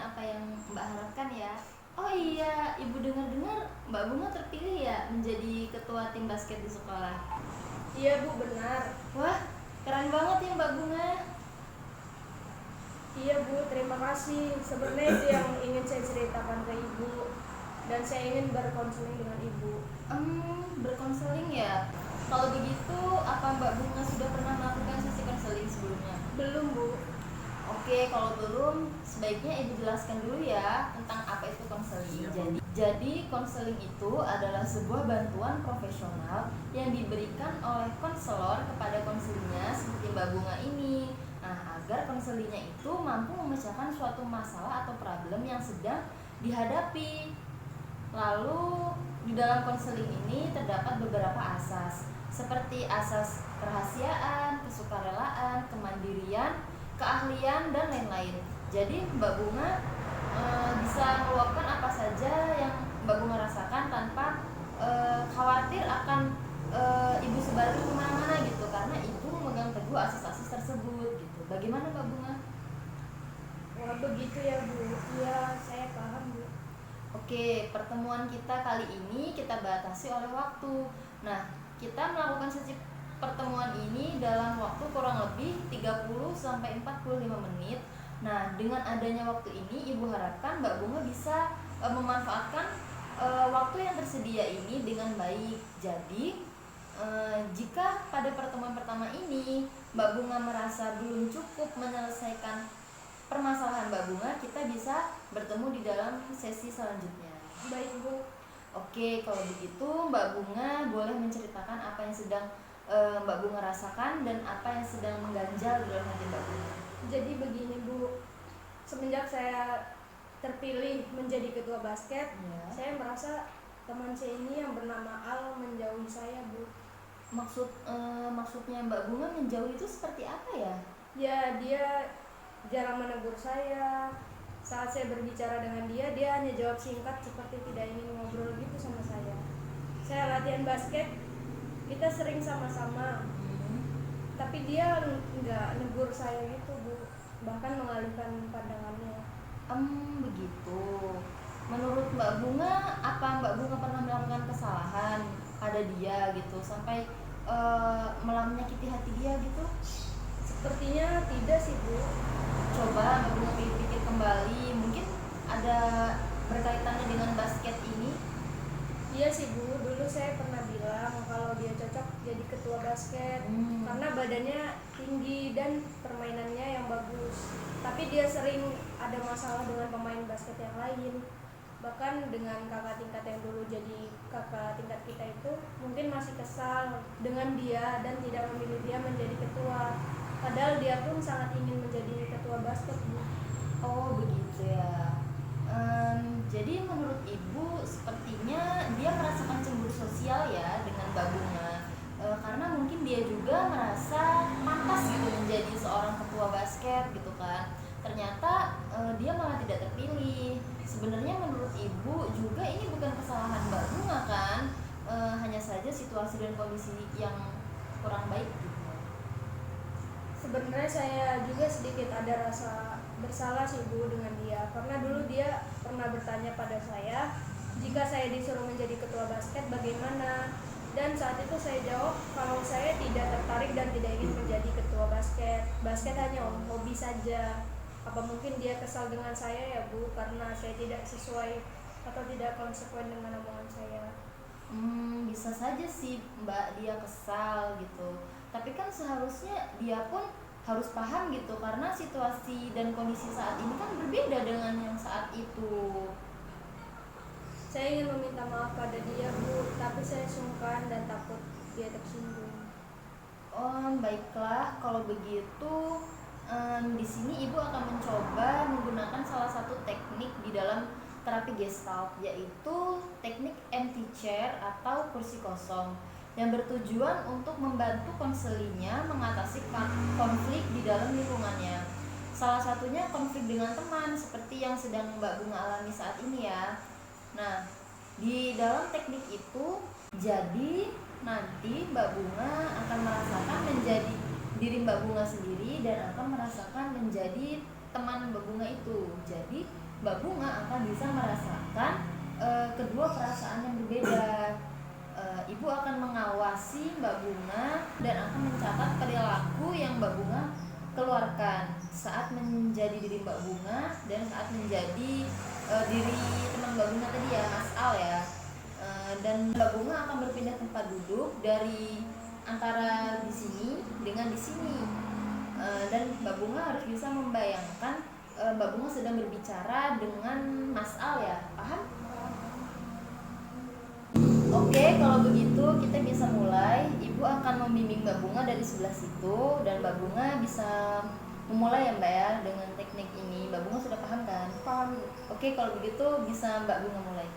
apa yang Mbak harapkan ya. Oh iya, Ibu dengar-dengar Mbak Bunga terpilih ya menjadi ketua tim basket di sekolah. Iya Bu, benar. Wah, keren banget ya Mbak Bunga. Iya Bu, terima kasih. Sebenarnya itu yang ingin saya ceritakan ke Ibu. Dan saya ingin berkonseling dengan Ibu. Berkonseling ya. Kalau begitu, apa Mbak Bunga sudah pernah melakukan sesi konseling sebelumnya? Belum Bu. Oke, kalau belum, sebaiknya Ibu jelaskan dulu ya tentang apa itu konseling. Jadi konseling itu adalah sebuah bantuan profesional yang diberikan oleh konselor kepada konselingnya seperti Mbak Bunga ini. Nah, agar konselingnya itu mampu memecahkan suatu masalah atau problem yang sedang dihadapi. Lalu, di dalam konseling ini terdapat beberapa asas, seperti asas kerahasiaan, kesukarelaan, kemandirian, keahlian, dan lain-lain. Jadi Mbak Bunga bisa meluapkan apa saja yang Mbak Bunga rasakan tanpa khawatir akan Ibu sebarkan kemana-mana gitu, karena Ibu memegang teguh asas-asas tersebut gitu. Bagaimana Mbak Bunga? Wah begitu ya Bu. Iya, saya paham Bu. Oke, pertemuan kita kali ini kita batasi oleh waktu. Nah, kita melakukan sesi pertemuan ini dalam waktu kurang lebih 30 sampai 45 menit. Nah, dengan adanya waktu ini Ibu harapkan Mbak Bunga bisa memanfaatkan waktu yang tersedia ini dengan baik. Jadi, jika pada pertemuan pertama ini Mbak Bunga merasa belum cukup menyelesaikan permasalahan Mbak Bunga, kita bisa bertemu di dalam sesi selanjutnya. Baik Bu. Oke, kalau begitu Mbak Bunga boleh menceritakan apa yang sedang Mbak Bunga rasakan dan apa yang sedang mengganjal di dalam hati Mbak Bunga. Jadi begini Bu, semenjak saya terpilih menjadi ketua basket, Ya. saya merasa teman saya ini yang bernama Al menjauhi saya Bu. Maksudnya Mbak Bunga menjauh itu seperti apa ya? Ya, dia jarang menegur saya. Saat saya berbicara dengan dia, dia hanya jawab singkat seperti tidak ingin ngobrol gitu sama saya. Saya latihan basket, kita sering sama-sama, tapi dia nggak negur saya gitu Bu, bahkan mengalihkan pandangannya. Begitu. Menurut Mbak Bunga, apa Mbak Bunga pernah melakukan kesalahan pada dia gitu sampai malah menyakiti hati dia gitu? Sepertinya tidak sih Bu. Coba Mbak Bunga pikir kembali, mungkin ada berkaitannya dengan basket ini. Iya sih Bu, dulu saya pernah bilang kalau dia cocok jadi ketua basket karena badannya tinggi dan permainannya yang bagus. Tapi dia sering ada masalah dengan pemain basket yang lain. Bahkan dengan kakak tingkat yang dulu jadi kakak tingkat kita itu mungkin masih kesal dengan dia dan tidak memilih dia menjadi ketua. Padahal dia pun sangat ingin menjadi ketua basket Bu. Oh begitu ya. Jadi menurut Ibu sepertinya dia merasakan cemburu sosial ya dengan Mbak Bunga, karena mungkin dia juga merasa pantas gitu menjadi seorang ketua basket gitu kan. Ternyata dia malah tidak terpilih. Sebenarnya menurut Ibu juga ini bukan kesalahan Mbak Bunga kan, hanya saja situasi dan kondisi yang kurang baik gitu. Sebenarnya saya juga sedikit ada rasa bersalah sih Bu dengan dia, karena dulu dia pernah bertanya pada saya jika saya disuruh menjadi ketua basket bagaimana, dan saat itu saya jawab kalau saya tidak tertarik dan tidak ingin menjadi ketua basket. Basket hanya hobi saja. Apa mungkin dia kesal dengan saya ya Bu, karena saya tidak sesuai atau tidak konsekuen dengan omongan saya. Bisa saja sih Mbak dia kesal gitu. Tapi kan seharusnya dia pun harus paham gitu, karena situasi dan kondisi saat ini kan berbeda dengan yang saat itu. Saya ingin meminta maaf pada dia Bu, tapi saya sungkan dan takut dia tersinggung. Oh baiklah, kalau begitu di sini Ibu akan mencoba menggunakan salah satu teknik di dalam terapi Gestalt, yaitu teknik empty chair atau kursi kosong, yang bertujuan untuk membantu konselingnya mengatasi konflik di dalam lingkungannya. Salah satunya konflik dengan teman seperti yang sedang Mbak Bunga alami saat ini ya. Nah, di dalam teknik itu, jadi nanti Mbak Bunga akan merasakan menjadi diri Mbak Bunga sendiri dan akan merasakan menjadi teman Mbak Bunga itu. Jadi Mbak Bunga akan bisa merasakan kedua perasaan yang berbeda. Ibu akan mengawasi Mbak Bunga dan akan mencatat perilaku yang Mbak Bunga keluarkan saat menjadi diri Mbak Bunga dan saat menjadi diri teman Mbak Bunga tadi ya, Mas Al ya. Dan Mbak Bunga akan berpindah tempat duduk dari antara di sini dengan di sini. Dan Mbak Bunga harus bisa membayangkan Mbak Bunga sedang berbicara dengan Mas Al ya, paham? Oke, kalau begitu kita bisa mulai. Ibu akan membimbing Mbak Bunga dari sebelah situ dan Mbak Bunga bisa memulai ya Mbak ya dengan teknik ini. Mbak Bunga sudah paham kan? Paham. Oke, kalau begitu bisa Mbak Bunga mulai.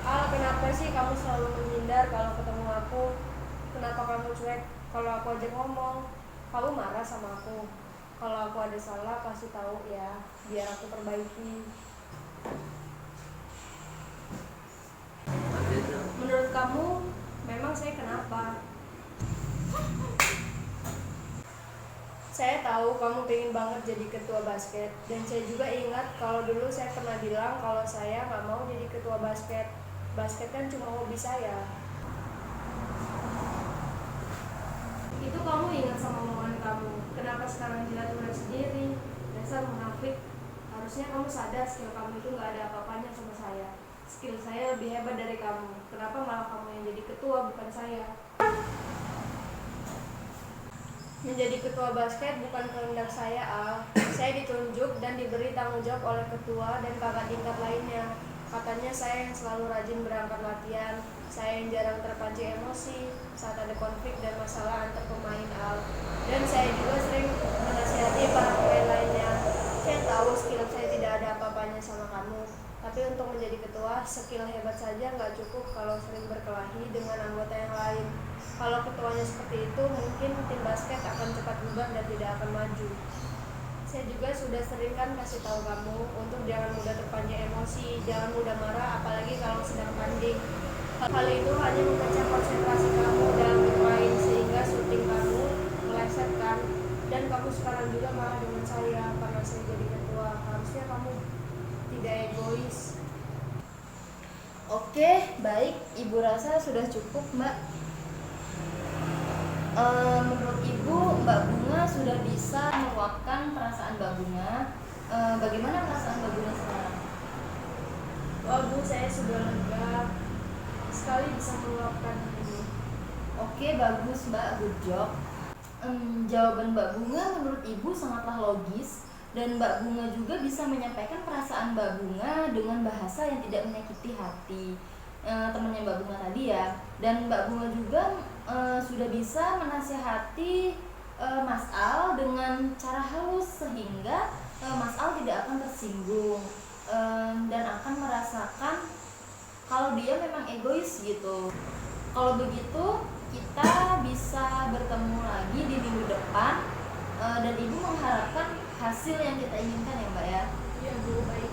Al, kenapa sih kamu selalu menghindar kalau ketemu aku? Kenapa kamu cuek kalau aku ajak ngomong? Kamu marah sama aku? Kalau aku ada salah kasih tahu ya, biar aku perbaiki. Menurut kamu, memang saya kenapa? Saya tahu kamu pengen banget jadi ketua basket. Dan saya juga ingat kalau dulu saya pernah bilang kalau saya nggak mau jadi ketua basket. Basket kan cuma hobi saya. Itu kamu ingat sama omongan kamu. Kenapa sekarang jilat-jilat sendiri? Dasar munafik. Harusnya kamu sadar skill kamu itu nggak ada apa-apanya sama saya. Skill saya lebih hebat dari kamu. Kenapa malah kamu yang jadi ketua bukan saya? Menjadi ketua basket bukan kehendak saya, Al. Saya ditunjuk dan diberi tanggung jawab oleh ketua dan kakak tingkat lainnya. Katanya saya yang selalu rajin berangkat latihan. Saya yang jarang terpancing emosi saat ada konflik dan masalah antar pemain, Al. Dan saya juga sering menasihati para pemain lainnya. Saya tahu skill saya tidak ada apa-apanya sama kamu. Tapi untuk menjadi ketua, skill hebat saja nggak cukup kalau sering berkelahi dengan anggota yang lain. Kalau ketuanya seperti itu, mungkin tim basket akan cepat bubar dan tidak akan maju. Saya juga sudah sering kan kasih tahu kamu untuk jangan mudah terpancing emosi, jangan mudah marah, apalagi kalau sedang tanding. Hal itu hanya memecah konsentrasi kamu dalam bermain sehingga syuting kamu meleset kan. Dan kamu sekarang juga marah dengan saya karena saya jadi ketua. Harusnya kamu tidak egois. Oke, baik. Ibu rasa sudah cukup, Mbak. Menurut Ibu, Mbak Bunga sudah bisa meluapkan perasaan Mbak Bunga. Bagaimana perasaan Mbak Bunga sekarang? Wah Bu, saya sudah lega sekali bisa meluapkan ini. Oke, bagus Mbak, good job. Jawaban Mbak Bunga menurut Ibu sangatlah logis. Dan Mbak Bunga juga bisa menyampaikan perasaan Mbak Bunga dengan bahasa yang tidak menyakiti hati temannya Mbak Bunga tadi ya. Dan Mbak Bunga juga sudah bisa menasihati Mas Al dengan cara halus sehingga Mas Al tidak akan tersinggung dan akan merasakan kalau dia memang egois gitu. Kalau begitu kita bisa bertemu lagi di minggu depan dan Ibu mengharapkan hasil yang kita inginkan ya Mbak ya. Iya Bu, baik.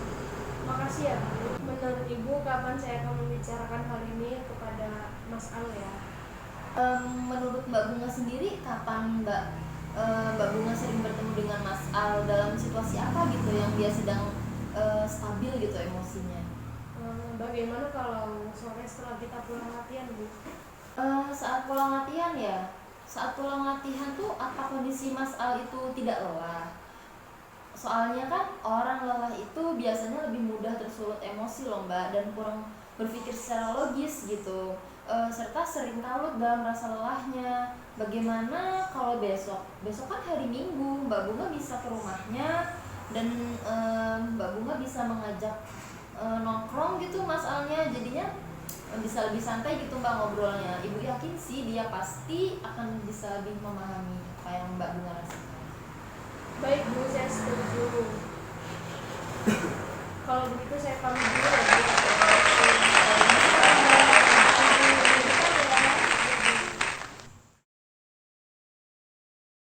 Makasih ya Bu. Menurut Ibu kapan saya akan membicarakan hal ini kepada Mas Al ya? Menurut Mbak Bunga sendiri kapan Mbak Bunga sering bertemu dengan Mas Al dalam situasi apa gitu yang dia sedang stabil gitu emosinya? Bagaimana kalau sore setelah kita pulang latihan Bu? Saat pulang latihan ya, saat pulang latihan tuh apa kondisi Mas Al itu tidak lelah? Soalnya kan orang lelah itu biasanya lebih mudah tersulut emosi loh Mbak dan kurang berpikir secara logis gitu, serta sering kalut dalam rasa lelahnya. Bagaimana kalau besok kan hari Minggu, Mbak Bunga bisa ke rumahnya dan Mbak Bunga bisa mengajak nongkrong gitu Mas Alnya, jadinya bisa lebih santai gitu Mbak ngobrolnya. Ibu yakin sih dia pasti akan bisa lebih memahami apa yang Mbak Bunga rasakan. Baik Bu, saya setuju. Kalau begitu saya pamit